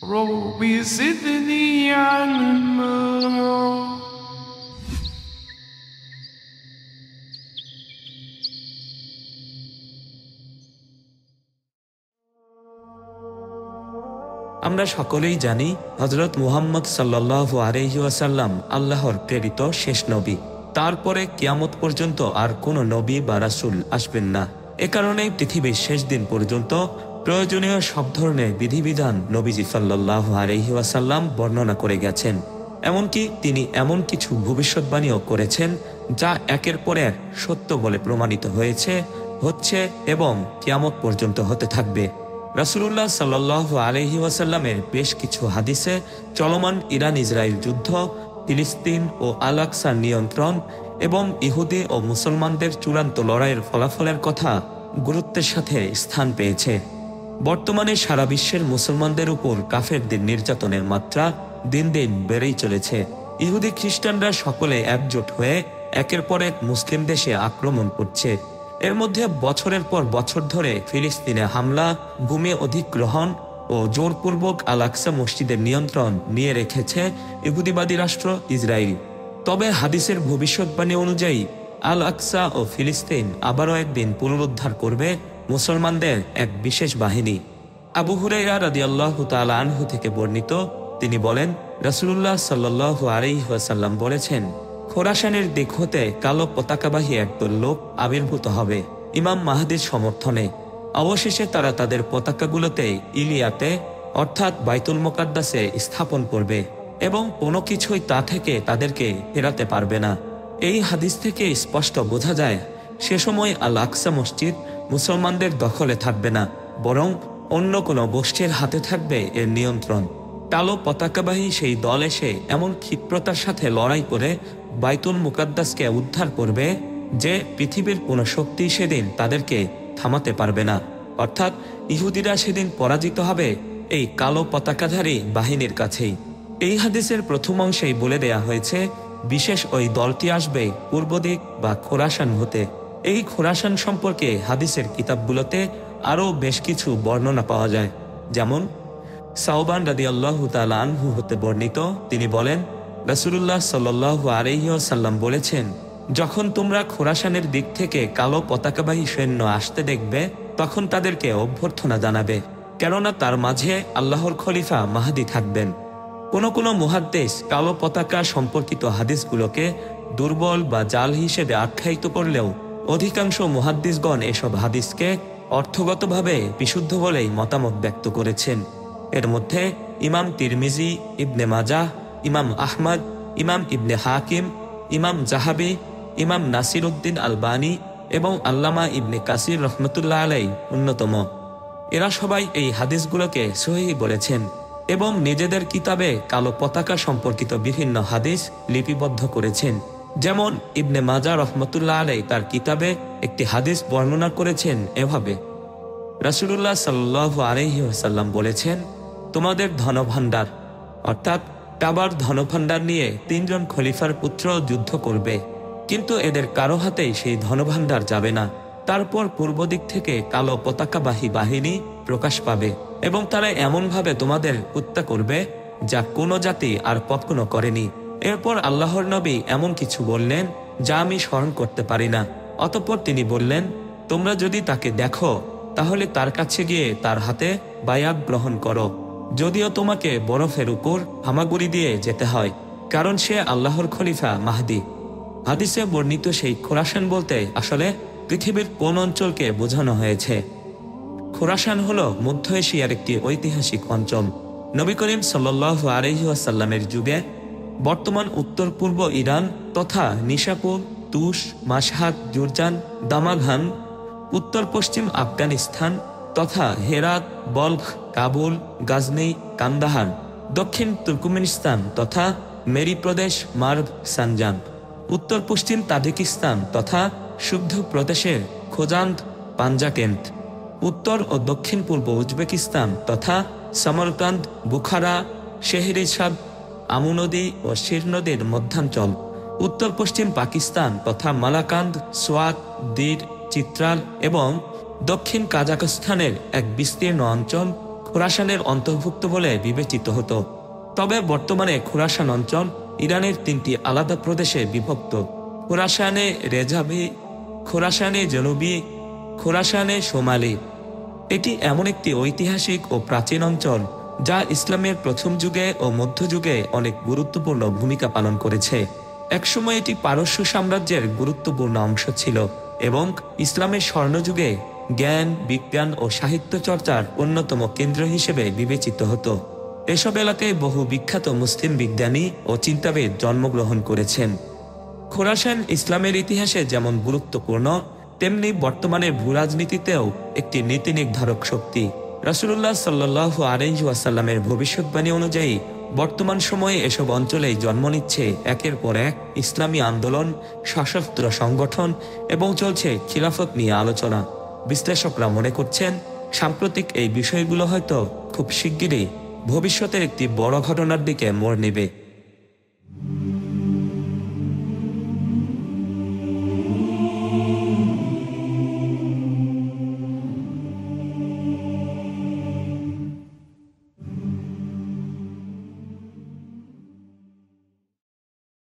رب زدني علما আমরা সকলেই জানি হযরত মুহাম্মদ সাল্লাল্লাহু আলাইহি ওয়াসাল্লাম আল্লাহর প্রেরিত শেষ নবী। তারপরে কিয়ামত পর্যন্ত আর কোনো নবী বা রাসূল আসবেন না। এ কারণেই পৃথিবীর শেষ দিন পর্যন্ত প্রয়োজনীয় সব ধরনের বিধিবিধান নবীজি সাল্লাল্লাহু আলাইহি ওয়াসাল্লাম বর্ণনা করে গেছেন। এমনকি তিনি এমন কিছু ভবিষ্যৎবাণীও করেছেন যা একের পর এক সত্য বলে প্রমাণিত হচ্ছে এবং কিয়ামত পর্যন্ত হতে থাকবে। রাসূলুল্লাহ সাল্লাল্লাহু আলাইহি ওয়াসাল্লামের বেশ কিছু হাদিসে চলমান ইরান ইসরায়েল যুদ্ধ, ফিলিস্তিন ও আল আকসার নিয়ন্ত্রণ এবং ইহুদি ও মুসলমানদের চূড়ান্ত লড়াইয়ের ফলাফলের কথা গুরুত্বের সাথে স্থান পেয়েছে। বর্তমানে সারা বিশ্বের মুসলমানদের উপর কাফেরদের নির্যাতনের মাত্রা দিন দিন বেড়েই চলেছে। ইহুদি খ্রিস্টানরা সকলে একজোট হয়ে একের পর এক মুসলিম দেশে আক্রমণ করছে। এর মধ্যে বছরের পর বছর ধরে ফিলিস্তিনে হামলা, ভূমি অধিগ্রহণ ও জোরপূর্বক আল আকসা মসজিদের নিয়ন্ত্রণ নিয়ে রেখেছে ইহুদিবাদী রাষ্ট্র ইসরায়েল। তবে হাদিসের ভবিষ্যৎবাণী অনুযায়ী আল আকসা ও ফিলিস্তিন আবারও একদিন পুনরুদ্ধার করবে মুসলমানদের এক বিশেষ বাহিনী। আবু হুরায়রা রাদিয়াল্লাহু তাআলা আনহু থেকে বর্ণিত, তিনি বলেন, রাসূলুল্লাহ সাল্লাল্লাহু আলাইহি ওয়াসাল্লাম বলেছেন, খোরাসানের দিক হতে কালো পতাকাবাহী একদল লোক আবির্ভূত হবে ইমাম মাহদীর সমর্থনে। অবশেষে তারা তাদের পতাকাগুলোতে ইলিয়াতে অর্থাৎ বাইতুল মুকাদ্দাসে স্থাপন করবে এবং কোনো কিছুই তা থেকে তাদেরকে ফেরাতে পারবে না। এই হাদিস থেকে স্পষ্ট বোঝা যায় সে সময় আল আকসা মসজিদ মুসলমানদের দখলে থাকবে না, বরং অন্য কোনো গোষ্ঠীর হাতে থাকবে এর নিয়ন্ত্রণ। কালো পতাকাবাহী সেই দল এসে এমন ক্ষিপ্রতার সাথে লড়াই করে বাইতুল মুকাদ্দাসকে উদ্ধার করবে যে পৃথিবীর কোনো শক্তি সেদিন তাদেরকে থামাতে পারবে না। অর্থাৎ ইহুদিরা সেদিন পরাজিত হবে এই কালো পতাকাধারী বাহিনীর কাছেই। এই হাদিসের প্রথম অংশেই বলে দেয়া হয়েছে বিশেষ ওই দলটি আসবে পূর্ব দিক বা খোরাসান হতে। এই খোরাসান সম্পর্কে হাদিসের কিতাবগুলোতে আরও বেশ কিছু বর্ণনা পাওয়া যায়। যেমন সাওবান রাদিয়াল্লাহু তাআলা আনহু হতে বর্ণিত, তিনি বলেন, রাসূলুল্লাহ সাল্লাল্লাহু আলাইহি ওয়াসাল্লাম বলেছেন, যখন তোমরা খোরাসানের দিক থেকে কালো পতাকাবাহী সৈন্য আসতে দেখবে তখন তাদেরকে অভ্যর্থনা জানাবে, কেননা তার মাঝে আল্লাহর খলিফা মাহদী থাকবেন। কোনো মুহাদ্দিস কালো পতাকা সম্পর্কিত হাদিসগুলোকে দুর্বল বা জাল হিসেবে আখ্যায়িত করলেও অধিকাংশ মুহাদ্দিসগণ এসব হাদিসকে অর্থগতভাবে বিশুদ্ধ বলেই মতামত ব্যক্ত করেছেন। এর মধ্যে ইমাম তিরমিজি, ইবনে মাজাহ, ইমাম আহমদ, ইমাম ইবনে হাকিম, ইমাম জাহাবি, ইমাম নাসির উদ্দিন আলবানী এবং আল্লামা ইবনে কাসির রহমতুল্লাহ আলাই অন্যতম। এরা সবাই এই হাদিসগুলোকে সহিহ বলেছেন এবং নিজেদের কিতাবে কালো পতাকা সম্পর্কিত বিভিন্ন হাদিস লিপিবদ্ধ করেছেন। যেমন ইবনে মাজাহ রহমতুল্লাহ আলাই তার কিতাবে একটি হাদিস বর্ণনা করেছেন এভাবে, রাসূলুল্লাহ সাল্লাল্লাহু আলাইহি ওয়াসাল্লাম বলেছেন, তোমাদের ধনভাণ্ডার অর্থাৎ কাবার ধনভাণ্ডার নিয়ে 3 জন খলিফার পুত্র যুদ্ধ করবে, কিন্তু এদের কারো হাতেই সেই ধনভাণ্ডার যাবে না। তারপর পূর্ব দিক থেকে কালো পতাকাবাহী বাহিনী প্রকাশ পাবে এবং তারা এমনভাবে তোমাদের হত্যা করবে যা কোনো জাতি আর কখনো করেনি। এরপর আল্লাহর নবী এমন কিছু বললেন যা আমি স্মরণ করতে পারি না। অতঃপর তিনি বললেন, তোমরা যদি তাকে দেখো তাহলে তার কাছে গিয়ে তার হাতে বায়াত গ্রহণ করো, যদিও তোমাকে বরফের উপর হামাগুড়ি দিয়ে যেতে হয়, কারণ সে আল্লাহর খলিফা মাহদী। হাদিসে বর্ণিত সেই খোরাসান বলতে আসলে পৃথিবীর কোন অঞ্চলকে বোঝানো হয়েছে। খোরাসান হল মধ্য এশিয়ার একটি ঐতিহাসিক অঞ্চল। নবী করিম সাল্লাল্লাহু আলাইহি ওয়াসাল্লামের যুগে বর্তমান উত্তর পূর্ব ইরান তথা নিশাপুর, তুষ, মাশহাদ, জুরজান, দামাঘান, উত্তর পশ্চিম আফগানিস্তান তথা হেরাত, বলখ, কাবুল, গাজনি, কান্দাহার, দক্ষিণ তুর্কমেনিস্তান তথা মেরি প্রদেশ, মার্ভ, সানজান, উত্তর পশ্চিম তাজিকিস্তান তথা শুদ্ধ প্রদেশের খোজান্দ, পাঞ্জাকেন্ট, উত্তর ও দক্ষিণ পূর্ব উজবেকিস্তান তথা সমরকান্দ, বুখারা, শেহরিসাদ, আমু নদী ও শির নদীর মধ্যাঞ্চল, উত্তর পশ্চিম পাকিস্তান তথা মালাকান্দ, সোয়াত, দির, চিত্রাল এবং দক্ষিণ কাজাখস্তানের এক বিস্তীর্ণ অঞ্চল খোরাসানের অন্তর্ভুক্ত বলে বিবেচিত হতো। তবে বর্তমানে খোরাসান অঞ্চল ইরানের 3টি আলাদা প্রদেশে বিভক্ত: খোরাসানে রেজাবি, খোরাসানে জনুবি, খোরাসানে সোমালি। এটি এমন একটি ঐতিহাসিক ও প্রাচীন অঞ্চল যা ইসলামের প্রথম যুগে ও মধ্যযুগে অনেক গুরুত্বপূর্ণ ভূমিকা পালন করেছে। একসময় এটি পারস্য সাম্রাজ্যের গুরুত্বপূর্ণ অংশ ছিল এবং ইসলামের স্বর্ণযুগে জ্ঞান, বিজ্ঞান ও সাহিত্য চর্চার অন্যতম কেন্দ্র হিসেবে বিবেচিত হতো। এসব এলাকায় বহু বিখ্যাত মুসলিম বিজ্ঞানী ও চিন্তাবিদ জন্মগ্রহণ করেছেন। খোরাসান ইসলামের ইতিহাসে যেমন গুরুত্বপূর্ণ, তেমনি বর্তমানে ভূরাজনীতিতেও একটি নীতি নির্ধারক শক্তি। রাসূলুল্লাহ সাল্লাল্লাহু আলাইহি ওয়াসাল্লামের ভবিষ্যৎবাণী অনুযায়ী বর্তমান সময়ে এসব অঞ্চলেই জন্ম নিচ্ছে একের পর এক ইসলামী আন্দোলন, সশস্ত্র সংগঠন এবং চলছে খিলাফত নিয়ে আলোচনা। বিশ্লেষকরা মনে করছেন, সাম্প্রতিক এই বিষয়গুলো হয়তো খুব শিগগিরই ভবিষ্যতের একটি বড় ঘটনার দিকে মোড় নেবে।